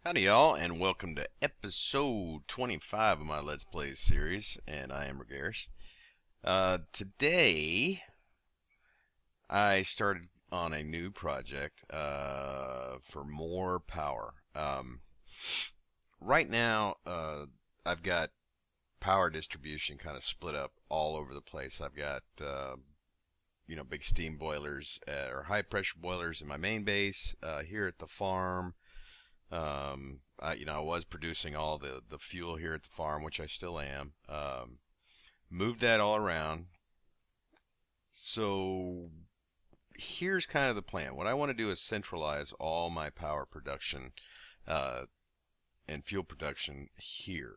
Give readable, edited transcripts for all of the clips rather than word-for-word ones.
Howdy y'all, and welcome to episode 25 of my Let's Plays series, and I am Ragaras. Today, I started on a new project for more power. Right now, I've got power distribution kind of split up all over the place. I've got, big steam boilers, or high pressure boilers in my main base, here at the farm. I was producing all the fuel here at the farm, which I still am. Moved that all around. So here's kind of the plan. What I want to do is centralize all my power production and fuel production here.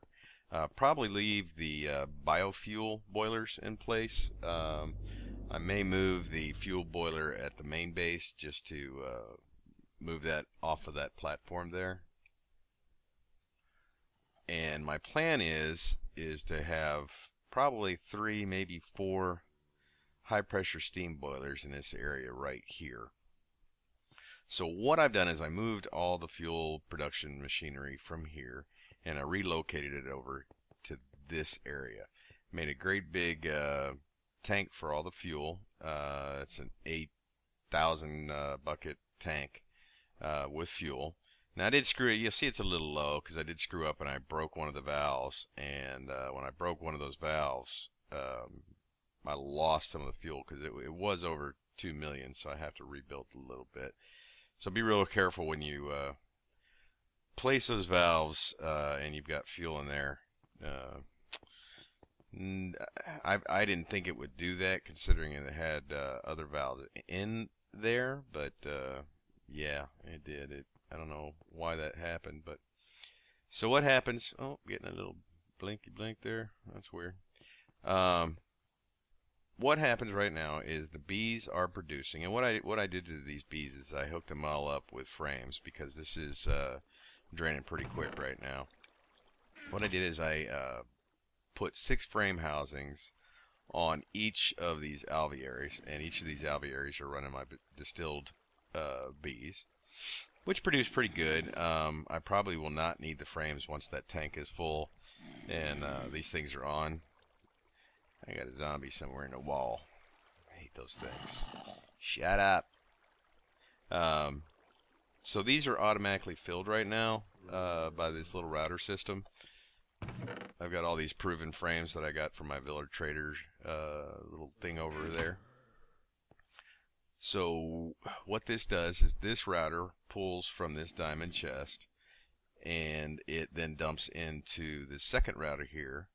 Probably leave the biofuel boilers in place. I may move the fuel boiler at the main base just to move that off of that platform there. And my plan is to have probably 3, maybe 4 high pressure steam boilers in this area right here. So what I've done is I moved all the fuel production machinery from here and I relocated it over to this area. Made a great big tank for all the fuel. It's an 8,000 bucket tank with fuel. Now I did screw it. You'll see it's a little low because I did screw up and I broke one of the valves. And when I broke one of those valves, I lost some of the fuel because it was over 2 million, so I have to rebuild a little bit. So be real careful when you place those valves and you've got fuel in there. I didn't think it would do that considering it had other valves in there, but yeah, it did. I don't know why that happened, but so what happens? Oh, getting a little blinky blink there. That's weird. What happens right now is the bees are producing, and what I did to these bees is I hooked them all up with frames because this is draining pretty quick right now. What I did is I put 6 frame housings on each of these alvearies, and each of these alvearies are running my distilled bees, which produce pretty good. I probably will not need the frames once that tank is full and these things are on. I got a zombie somewhere in the wall. I hate those things. Shut up. So these are automatically filled right now by this little router system. I've got all these proven frames that I got from my Village Trader little thing over there. So what this does is this router pulls from this diamond chest and it then dumps into the second router here,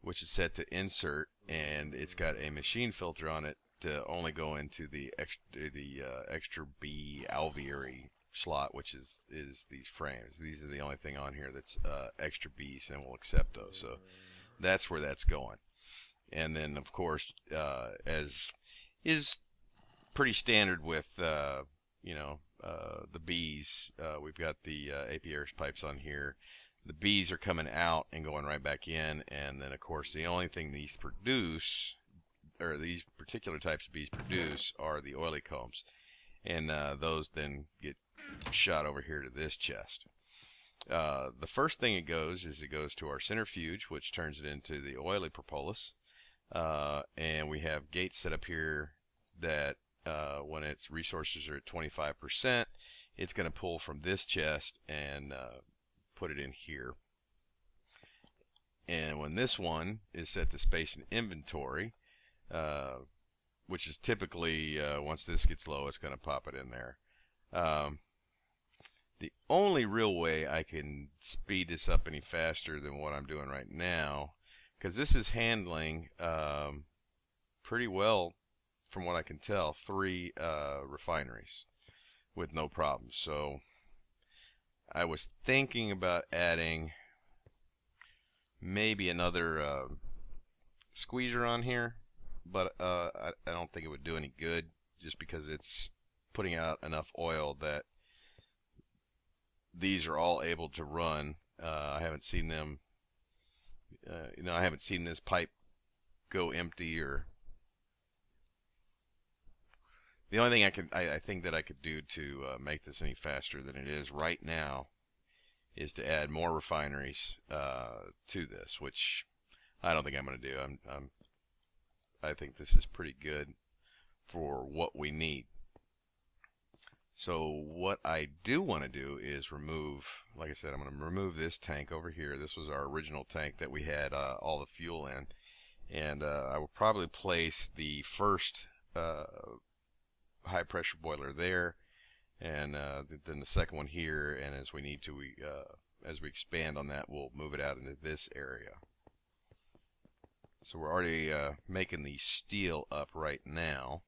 which is set to insert, and it's got a machine filter on it to only go into the extra B alveary slot, which is these frames. These are the only thing on here that's extra B's, and we'll accept those. So that's where that's going. And then of course, as is pretty standard with the bees, we've got the apiary pipes on here. The bees are coming out and going right back in, and then of course the only thing these produce, or these particular types of bees produce, are the oily combs, and those then get shot over here to this chest. The first thing it goes to our centrifuge, which turns it into the oily propolis, and we have gates set up here that when its resources are at 25%, it's going to pull from this chest and put it in here. And when this one is set to space and inventory, which is typically once this gets low, it's going to pop it in there. The only real way I can speed this up any faster than what I'm doing right now, because this is handling pretty well, from what I can tell, 3 refineries with no problems. So I was thinking about adding maybe another squeezer on here, but I don't think it would do any good, just because it's putting out enough oil that these are all able to run. I haven't seen them, I haven't seen this pipe go empty. Or the only thing I think that I could do to make this any faster than it is right now is to add more refineries to this, which I don't think I'm going to do. I think this is pretty good for what we need. So what I do want to do is remove, like I said, I'm going to remove this tank over here. This was our original tank that we had all the fuel in. And I will probably place the first high pressure boiler there, and then the second one here, and as we need to, as we expand on that, we'll move it out into this area. So we're already making the steel up right now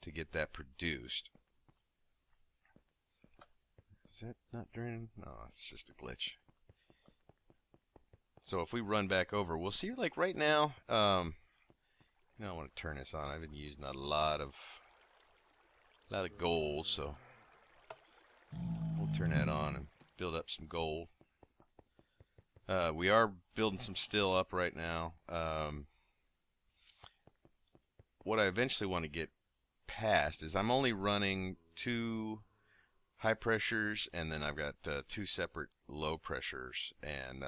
to get that produced. Is that not draining? No, it's just a glitch. So if we run back over, we'll see, like right now, I want to turn this on. I've been using a lot of gold, so we'll turn that on and build up some gold. We are building some steel up right now. What I eventually want to get past is I'm only running 2 high pressures, and then I've got 2 separate low pressures, and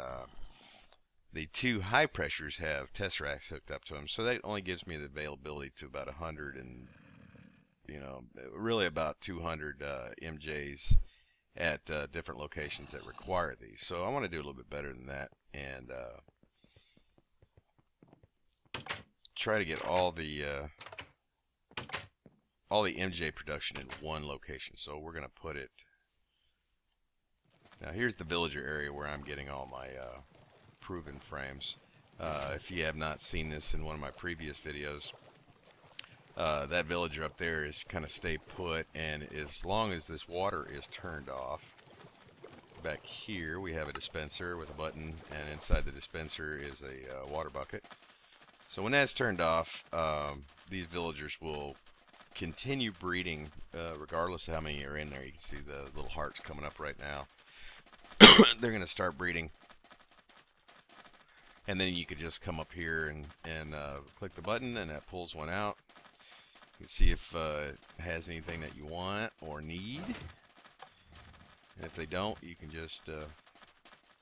the 2 high pressures have tesseracts hooked up to them, so that only gives me the availability to about 100 and, really about 200 MJs at different locations that require these. So I want to do a little bit better than that, and try to get all the MJ production in one location. So we're going to put it. Now here's the villager area where I'm getting all my proven frames. If you have not seen this in one of my previous videos, that villager up there is kind of stay put, and as long as this water is turned off, back here we have a dispenser with a button, and inside the dispenser is a water bucket. So when that's turned off, these villagers will continue breeding regardless of how many are in there. You can see the little hearts coming up right now. They're going to start breeding, and then you could just come up here and click the button, and that pulls one out. You can see if it has anything that you want or need. And if they don't, you can just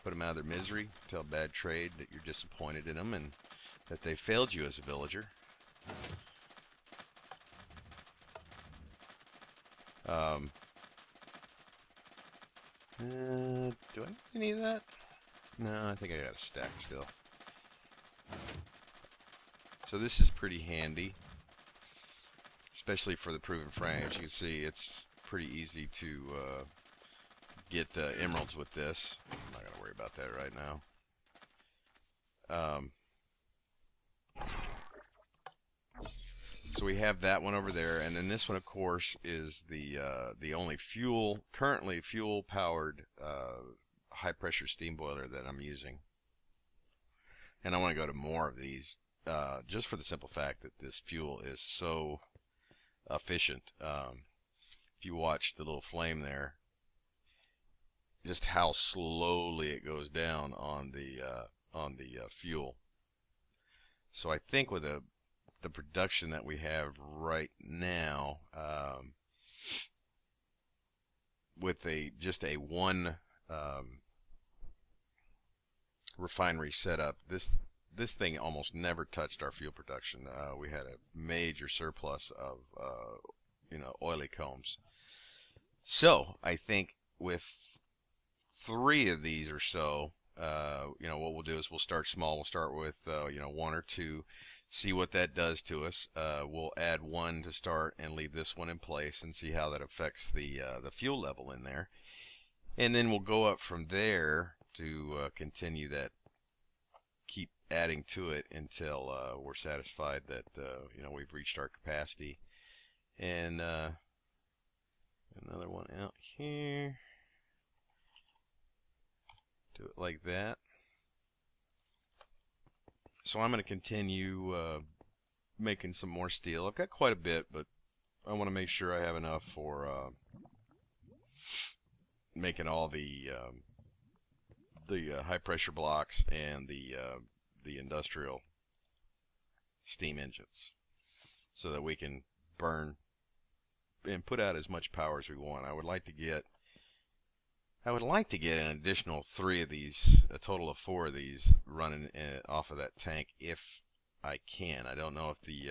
put them out of their misery, tell bad trade that you're disappointed in them and that they failed you as a villager. Do I need any of that? No, I think I got a stack still. So this is pretty handy, especially for the proven frames. You can see it's pretty easy to get emeralds with this. I'm not going to worry about that right now. So we have that one over there, and then this one, of course, is the only currently fuel powered high pressure steam boiler that I'm using. And I want to go to more of these, just for the simple fact that this fuel is so efficient. If you watch the little flame there, just how slowly it goes down on the fuel. So I think with the production that we have right now, with just a one refinery setup, this thing almost never touched our fuel production. We had a major surplus of oily combs. So I think with 3 of these or so, what we'll do is we'll start small. We'll start with 1 or 2, see what that does to us. We'll add 1 to start and leave this one in place and see how that affects the fuel level in there. And then we'll go up from there to continue that, keep adding to it until we're satisfied that we've reached our capacity. And another one out here. Do it like that. So I'm going to continue making some more steel. I've got quite a bit, but I want to make sure I have enough for making all the high pressure blocks and the industrial steam engines, so that we can burn and put out as much power as we want. I would like to get I would like to get an additional 3 of these, a total of 4 of these running off of that tank if I can. I don't know if the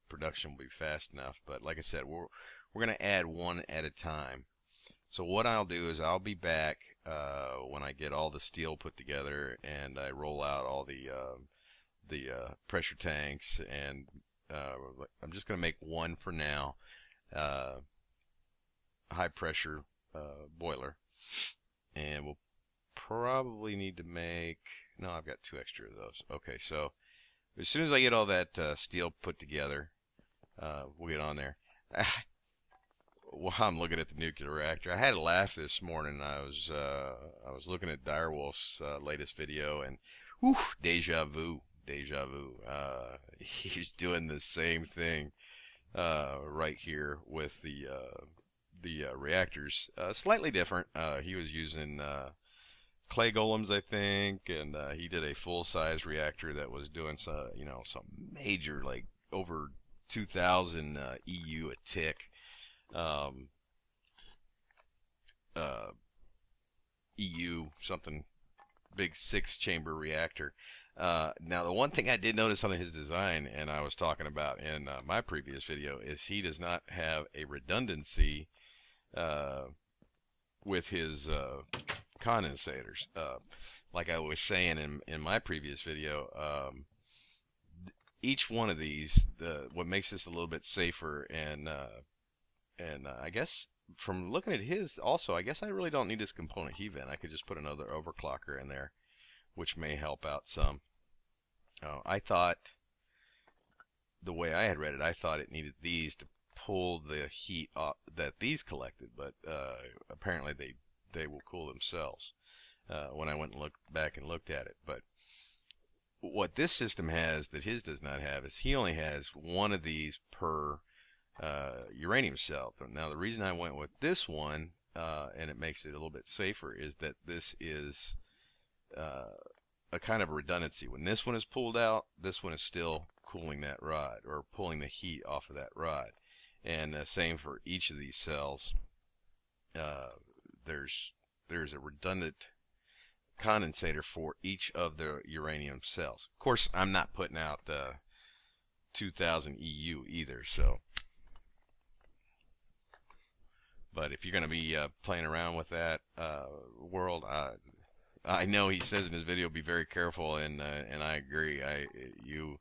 production will be fast enough, but like I said, we're going to add one at a time. So what I'll do is I'll be back when I get all the steel put together and I roll out all the pressure tanks, and I'm just going to make one for now, high pressure boiler, and we'll probably need to make, no, I've got 2 extra of those. Okay, so as soon as I get all that steel put together, we'll get on there. While I'm looking at the nuclear reactor, I had a laugh this morning. I was looking at Direwolf's latest video, and whew, deja vu. He's doing the same thing right here with the reactors. Slightly different. He was using clay golems, I think, and he did a full-size reactor that was doing some, some major, like over 2,000 EU a tick. EU something, big 6-chamber reactor. Now the one thing I did notice on his design, and I was talking about in my previous video, is he does not have a redundancy with his condensators. Like I was saying in my previous video, each one of these, what makes this a little bit safer, and I guess from looking at his also, I guess I really don't need this component heat vent. I could just put another overclocker in there, which may help out some. I thought, the way I had read it, I thought it needed these to pull the heat off that these collected, but apparently they will cool themselves when I went and looked back and looked at it. But what this system has that his does not have is he only has one of these per uranium cell. Now the reason I went with this one, and it makes it a little bit safer, is that this is a kind of a redundancy. When this one is pulled out, this one is still cooling that rod, or pulling the heat off of that rod. And same for each of these cells. There's a redundant condensator for each of the uranium cells. Of course, I'm not putting out 2,000 EU either, so. But if you're going to be playing around with that world, I know he says in his video, be very careful, and I agree. You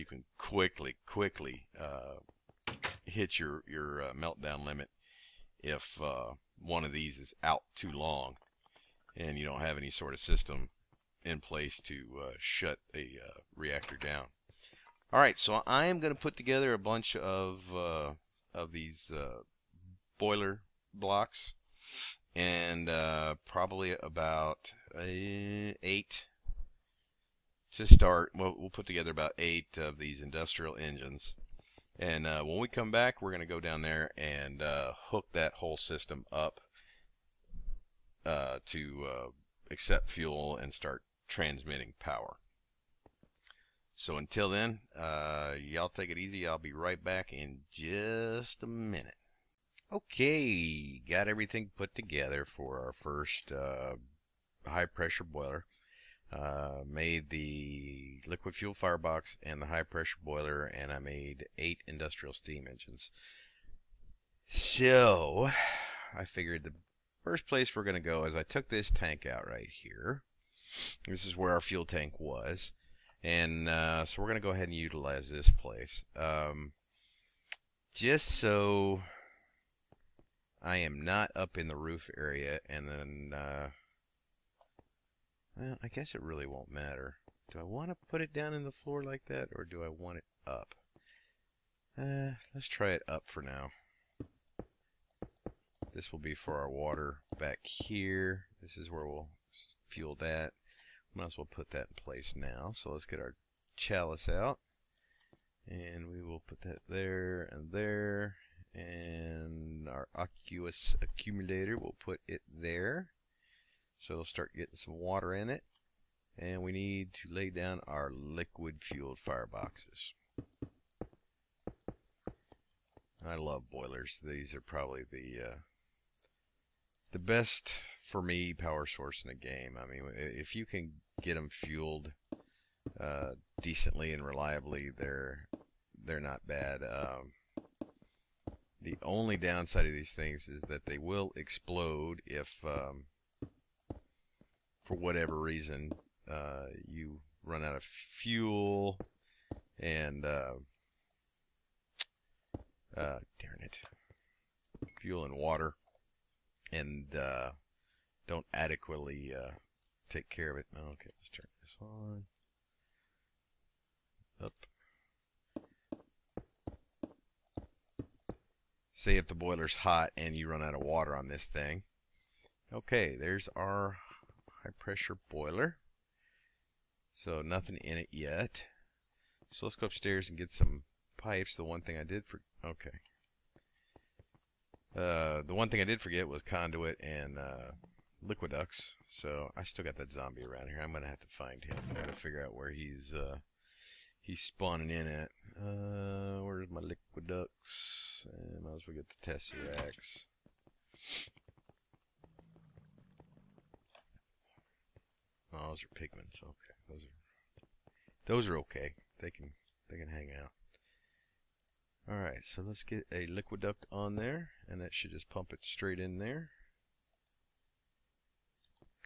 can quickly hit your meltdown limit if one of these is out too long and you don't have any sort of system in place to shut a reactor down. All right, so I am going to put together a bunch of these boiler blocks, and probably about 8 to start. We'll put together about 8 of these industrial engines, and when we come back, we're going to go down there and hook that whole system up to accept fuel and start transmitting power. So until then, y'all take it easy. I'll be right back in just a minute. Okay, got everything put together for our first high pressure boiler. Made the liquid fuel firebox and the high pressure boiler, and I made 8 industrial steam engines. So I figured the first place we're going to go is I took this tank out right here. This is where our fuel tank was, and so we're going to go ahead and utilize this place, just so I am not up in the roof area, and then well, I guess it really won't matter. Do I want to put it down in the floor like that, or do I want it up? Let's try it up for now. This will be for our water back here. This is where we'll fuel that. Might as well put that in place now. So let's get our chalice out, and we will put that there and there. And our aqueous accumulator, we'll put it there. So it'll start getting some water in it. And we need to lay down our liquid fueled fireboxes. I love boilers. These are probably the best for me, power source in a game. I mean, if you can get them fueled decently and reliably, they're not bad. The only downside of these things is that they will explode if, for whatever reason, you run out of fuel and darn it, fuel and water, and don't adequately take care of it. Okay, let's turn this on. Up. Say if the boiler's hot and you run out of water on this thing. Okay, there's our high pressure boiler. So nothing in it yet. So let's go upstairs and get some pipes. The one thing I did the one thing I did forget was conduit and liquid ducts. So I still got that zombie around here. I'm gonna have to find him. I gotta figure out where he's spawning in at. Where's my liquid ducts? And might as well get the tesseracts. Oh, those are pigments. Okay, those are okay. They can hang out. All right, so let's get a liquid duct on there, and that should just pump it straight in there.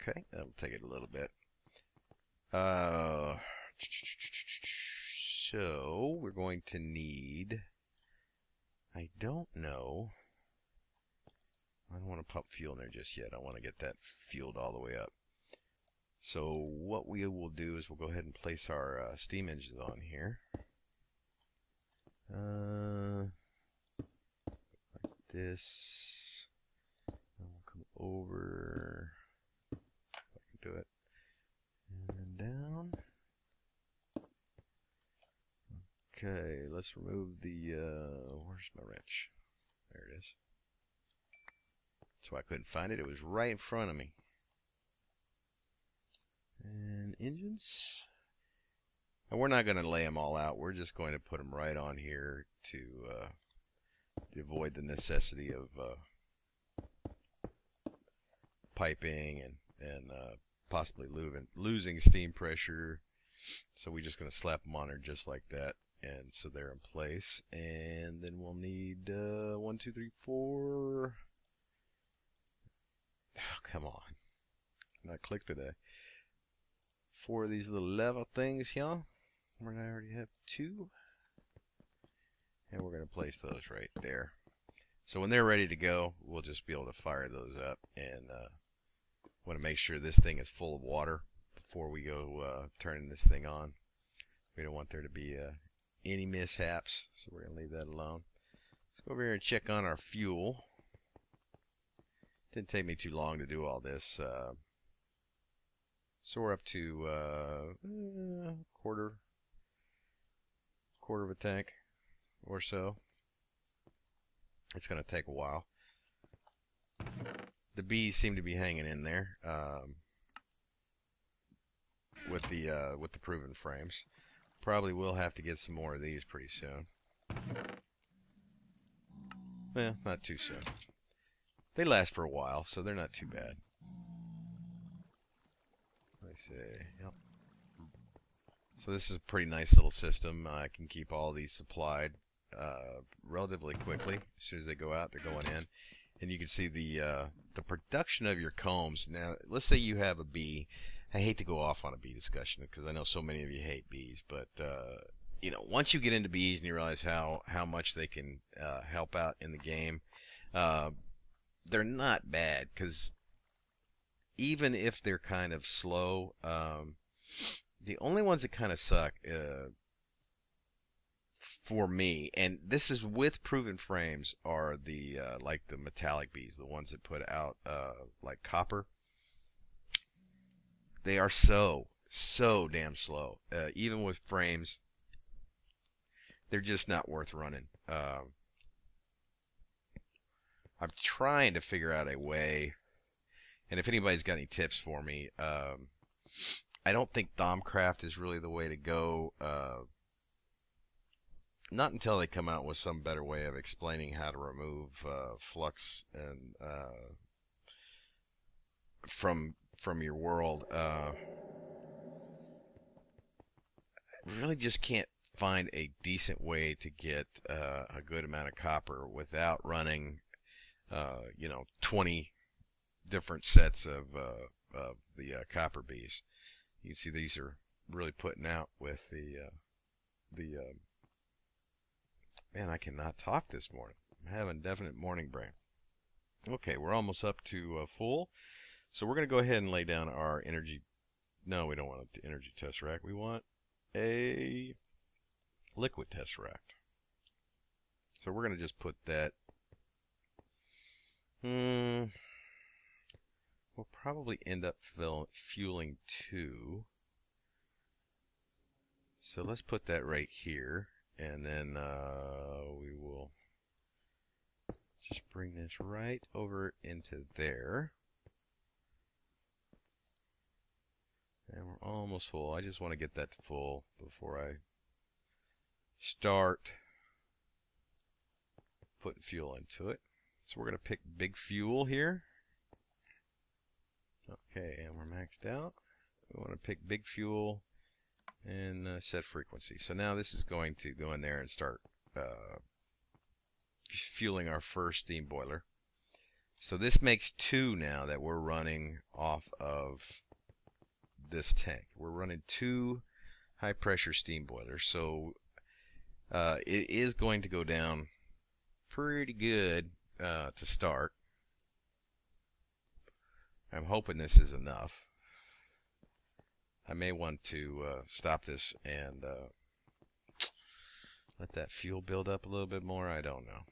Okay, that'll take it a little bit. So we're going to need, I don't know, I don't want to pump fuel in there just yet. I want to get that fueled all the way up. So what we will do is we'll go ahead and place our steam engines on here. Like this. And we'll come over, if I can do it, and down. Okay, let's remove the, where's my wrench? There it is. That's why I couldn't find it. It was right in front of me. And engines. And we're not going to lay them all out. We're just going to put them right on here to avoid the necessity of piping and possibly losing steam pressure. So we're just going to slap them on there just like that. And so they're in place. And then we'll need 1, 2, 3, 4. Oh, come on. Not click today. 4 of these little lever things here. Where I already have 2. And we're going to place those right there. So when they're ready to go, we'll just be able to fire those up. And want to make sure this thing is full of water before we go turning this thing on. We don't want there to be any mishaps, so we're going to leave that alone. Let's go over here and check on our fuel. Didn't take me too long to do all this. So we're up to quarter of a tank or so. It's going to take a while. The bees seem to be hanging in there with the proven frames. Probably will have to get some more of these pretty soon. Well, not too soon. They last for a while, so they're not too bad. Let's see. Yep. So this is a pretty nice little system. I can keep all these supplied relatively quickly. As soon as they go out, they're going in. And you can see the production of your combs. Now, let's say you have a bee. I hate to go off on a bee discussion because I know so many of you hate bees, but you know, once you get into bees and you realize how much they can help out in the game, they're not bad, because even if they're kind of slow, the only ones that kind of suck for me, and this is with proven frames, are the like the metallic bees, the ones that put out like copper. They are so damn slow. Even with frames, they're just not worth running. I'm trying to figure out a way, and if anybody's got any tips for me, I don't think Thaumcraft is really the way to go. Not until they come out with some better way of explaining how to remove flux and from your world. Really just can't find a decent way to get a good amount of copper without running 20 different sets of the copper bees. You can see these are really putting out with the man, I cannot talk this morning. I'm having definite morning brain. Okay, we're almost up to full. So we're going to go ahead and lay down our energy. No, we don't want the energy tesseract. We want a liquid tesseract. So we're going to just put that. We'll probably end up fueling 2. So let's put that right here. And then we will just bring this right over into there. And we're almost full. I just want to get that to full before I start putting fuel into it. So we're going to pick big fuel here. Okay, and we're maxed out. We want to pick big fuel and set frequency. So now this is going to go in there and start fueling our first steam boiler. So this makes 2 now that we're running off of this tank. We're running 2 high pressure steam boilers. So it is going to go down pretty good to start. I'm hoping this is enough. I may want to stop this and let that fuel build up a little bit more. I don't know.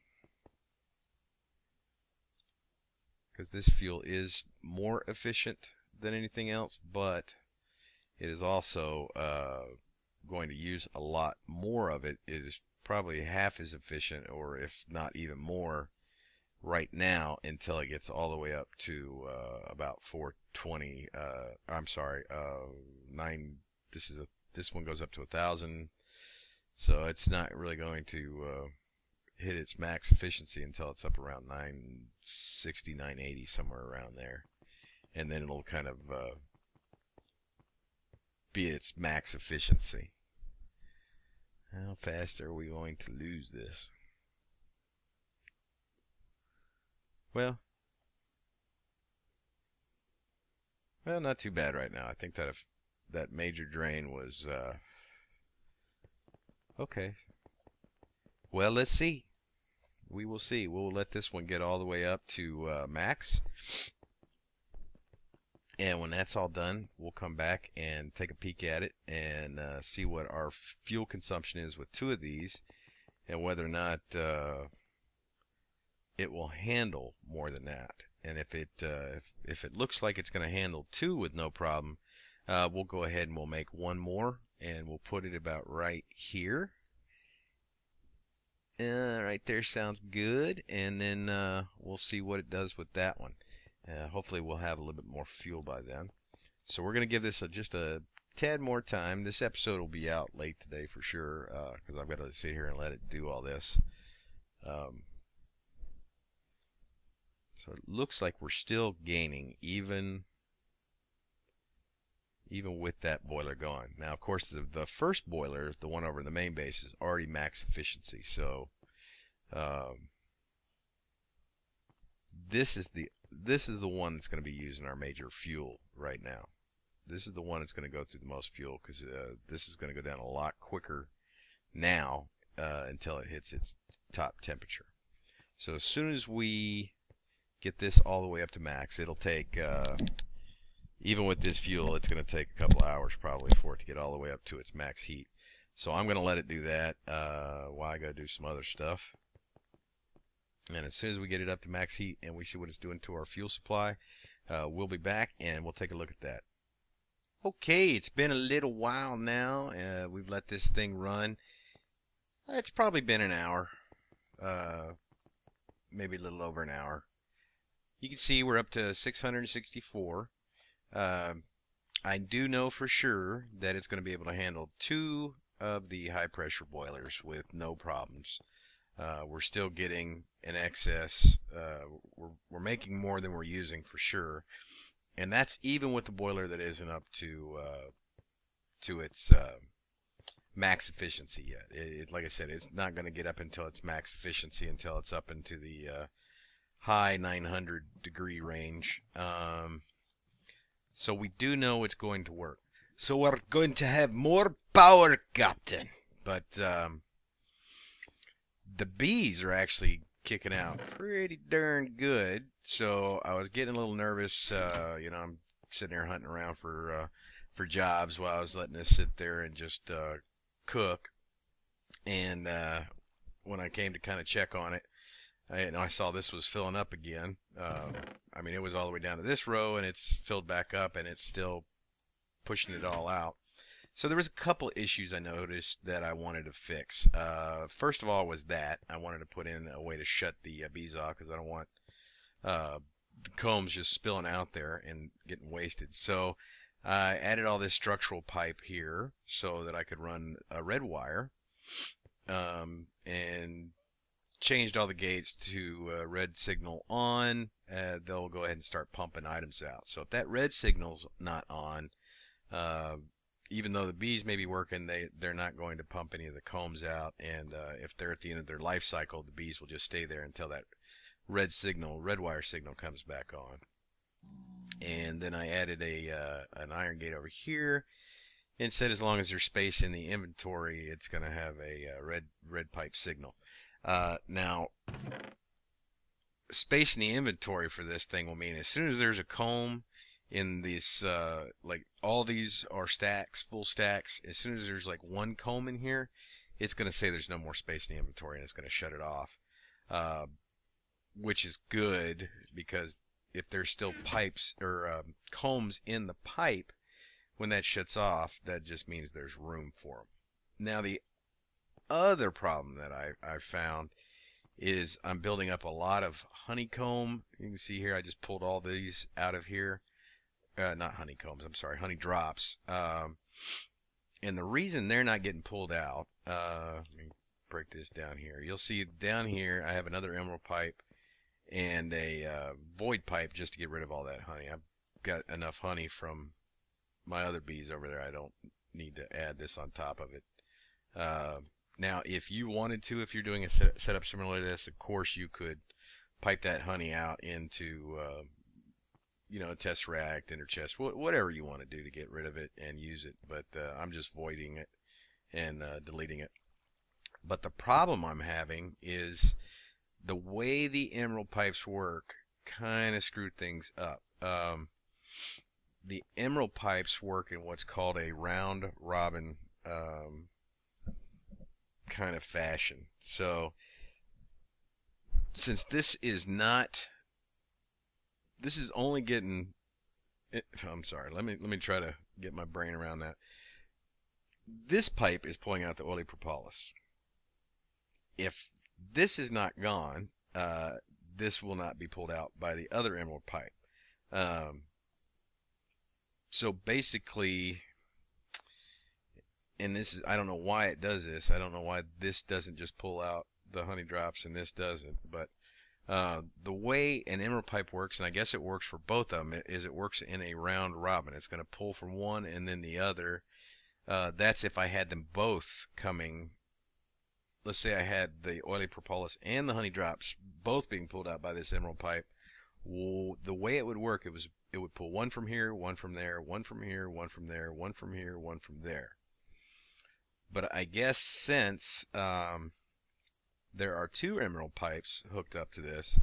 Because this fuel is more efficient than anything else, but it is also going to use a lot more of it. It is probably half as efficient, or if not even more, right now until it gets all the way up to about 420. I'm sorry, 9. This one goes up to 1,000. So it's not really going to hit its max efficiency until it's up around 960, 980, somewhere around there, and then it'll kind of be its max efficiency. How fast are we going to lose this? Well, not too bad right now. I think that if that major drain was okay. Well, let's see. We will see. We'll let this one get all the way up to max. And when that's all done, we'll come back and take a peek at it and see what our fuel consumption is with 2 of these, and whether or not it will handle more than that. And if it looks like it's going to handle 2 with no problem, we'll go ahead and we'll make 1 more, and we'll put it about right here. Right there sounds good, and then we'll see what it does with that one. Hopefully we'll have a little bit more fuel by then. So we're going to give this just a tad more time. This episode will be out late today for sure, because I've got to sit here and let it do all this. So it looks like we're still gaining even with that boiler going. Now, of course, the first boiler, the one over in the main base, is already max efficiency. So this is the one that's going to be using our major fuel right now. This is the one that's going to go through the most fuel, because this is going to go down a lot quicker now until it hits its top temperature. So as soon as we get this all the way up to max, it'll take, even with this fuel, it's going to take a couple hours probably for it to get all the way up to its max heat. So I'm going to let it do that while I got to do some other stuff. And as soon as we get it up to max heat and we see what it's doing to our fuel supply, we'll be back and we'll take a look at that. Okay, it's been a little while now. We've let this thing run. It's probably been an hour, maybe a little over an hour. You can see we're up to 664. I do know for sure that it's going to be able to handle 2 of the high pressure boilers with no problems. We're still getting an excess. We're making more than we're using for sure, And that's even with the boiler that isn't up to its max efficiency yet. Like I said, it's not going to get up until its max efficiency until it's up into the high 900 degree range. So we do know it's going to work. So we're going to have more power, Captain. But the bees are actually kicking out pretty darn good. So I was getting a little nervous. I'm sitting there hunting around for jobs while I was letting this sit there and just cook. And when I came to kind of check on it, I saw this was filling up again. I mean, it was all the way down to this row, and it's filled back up, and it's still pushing it all out. So there was a couple issues I noticed that I wanted to fix. First of all was that I wanted to put in a way to shut the bees off, because I don't want the combs just spilling out there and getting wasted. So I added all this structural pipe here so that I could run a red wire, and changed all the gates to red signal on. They'll go ahead and start pumping items out. So if that red signal's not on, even though the bees may be working, they're not going to pump any of the combs out. And if they're at the end of their life cycle, the bees will just stay there until that red wire signal comes back on. And then I added an iron gate over here, and said as long as there's space in the inventory, it's going to have a red pipe signal. Now, space in the inventory for this thing will mean as soon as there's a comb in these, like all these are stacks, full stacks, as soon as there's like one comb in here, it's going to say there's no more space in the inventory, and it's going to shut it off, which is good, because if there's still pipes or combs in the pipe, when that shuts off, that just means there's room for them. Now, the other problem that I've found is I'm building up a lot of honeycomb. You can see here I just pulled all these out of here. Not honeycombs, I'm sorry, honey drops. And the reason they're not getting pulled out, let me break this down here. You'll see down here I have another emerald pipe and a void pipe just to get rid of all that honey. I've got enough honey from my other bees over there. I don't need to add this on top of it. Now, if you wanted to, if you're doing a setup similar to this, of course you could pipe that honey out into, a tesseract, inner chest, whatever you want to do to get rid of it and use it. But I'm just voiding it and deleting it. But the problem I'm having is the way the emerald pipes work kind of screwed things up. The emerald pipes work in what's called a round robin kind of fashion. So since this is only getting, I'm sorry, let me try to get my brain around that. This pipe is pulling out the oily propolis. If this is not gone, this will not be pulled out by the other emerald pipe. So basically, and this is, I don't know why it does this. I don't know why this doesn't just pull out the honey drops and this doesn't. But the way an emerald pipe works, and I guess it works for both of them, is it works in a round robin. It's going to pull from one and then the other. That's if I had them both coming. Let's say I had the oily propolis and the honey drops both being pulled out by this emerald pipe. Well, the way it would work, it would pull one from here, one from there, one from here, one from there, one from here, one from there. But I guess since there are two emerald pipes hooked up to this,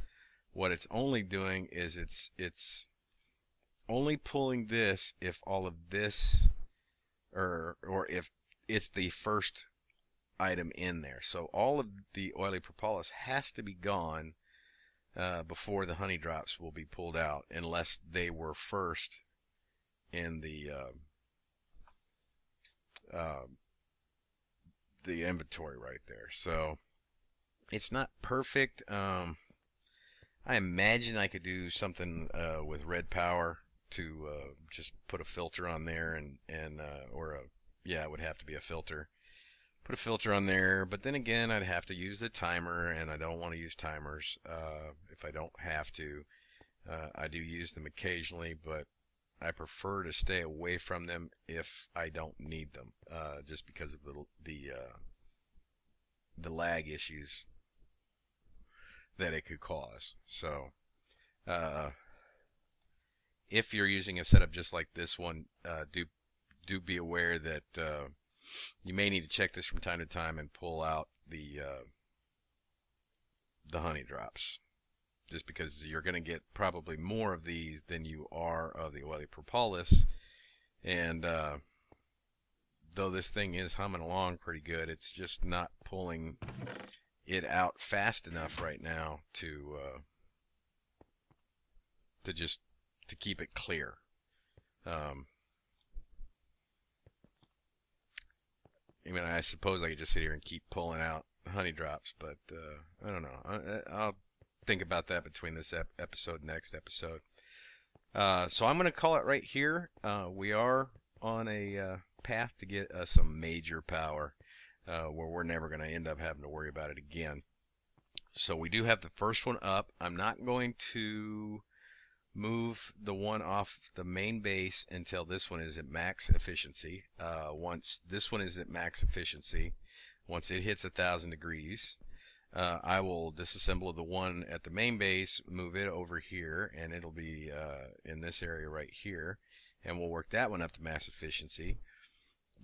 what it's only doing is it's only pulling this if all of this, or if it's the first item in there. So all of the oily propolis has to be gone before the honey drops will be pulled out, unless they were first in the inventory right there. So it's not perfect. I imagine I could do something with red power to just put a filter on there, it would have to be a filter. Put a filter on there, but then again, I'd have to use the timer, and I don't want to use timers if I don't have to. I do use them occasionally, but I prefer to stay away from them if I don't need them, just because of the lag issues that it could cause. So if you're using a setup just like this one, do be aware that you may need to check this from time to time and pull out the honey drops, just because you're going to get probably more of these than you are of the oily propolis. And though this thing is humming along pretty good, it's just not pulling it out fast enough right now to keep it clear. I mean, I suppose I could just sit here and keep pulling out honey drops, but I don't know. I'll think about that between this episode and next episode. So I'm going to call it right here. We are on a path to get us some major power, where we're never going to end up having to worry about it again. So we do have the first one up. I'm not going to move the one off the main base until this one is at max efficiency. Once this one is at max efficiency, once it hits 1,000 degrees, I will disassemble the one at the main base, move it over here, and it'll be in this area right here, and we'll work that one up to max efficiency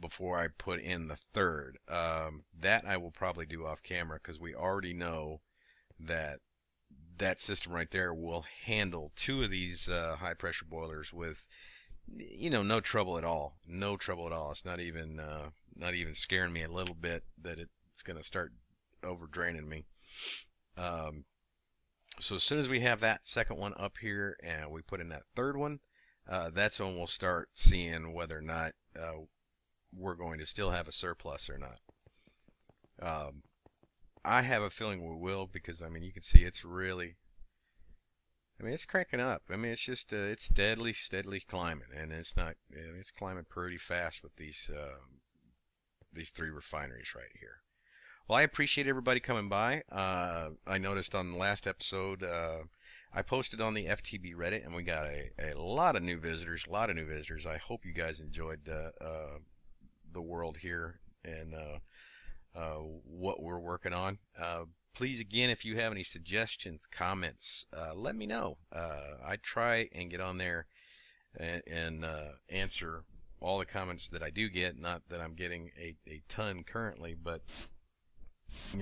before I put in the third. That I will probably do off camera, because we already know that that system right there will handle 2 of these high pressure boilers with, no trouble at all. No trouble at all. It's not even scaring me a little bit that it's going to start over draining me. So as soon as we have that second one up here and we put in that third one, that's when we'll start seeing whether or not we're going to still have a surplus or not. I have a feeling we will, because I mean, you can see it's really, it's cranking up. It's just it's steadily climbing, and it's climbing pretty fast with these 3 refineries right here. Well, I appreciate everybody coming by. I noticed on the last episode, I posted on the FTB Reddit, and we got a lot of new visitors. I hope you guys enjoyed the world here and what we're working on. Please, again, if you have any suggestions, comments, let me know. I try and get on there and answer all the comments that I do get. Not that I'm getting a ton currently, but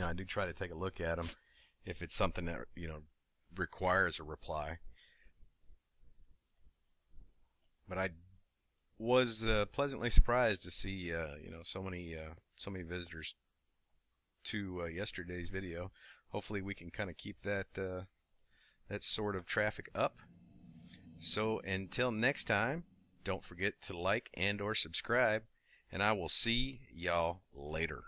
I do try to take a look at them if it's something that requires a reply. But I was pleasantly surprised to see so many visitors to yesterday's video. Hopefully we can kind of keep that sort of traffic up. So until next time, don't forget to like and or subscribe, and I will see y'all later.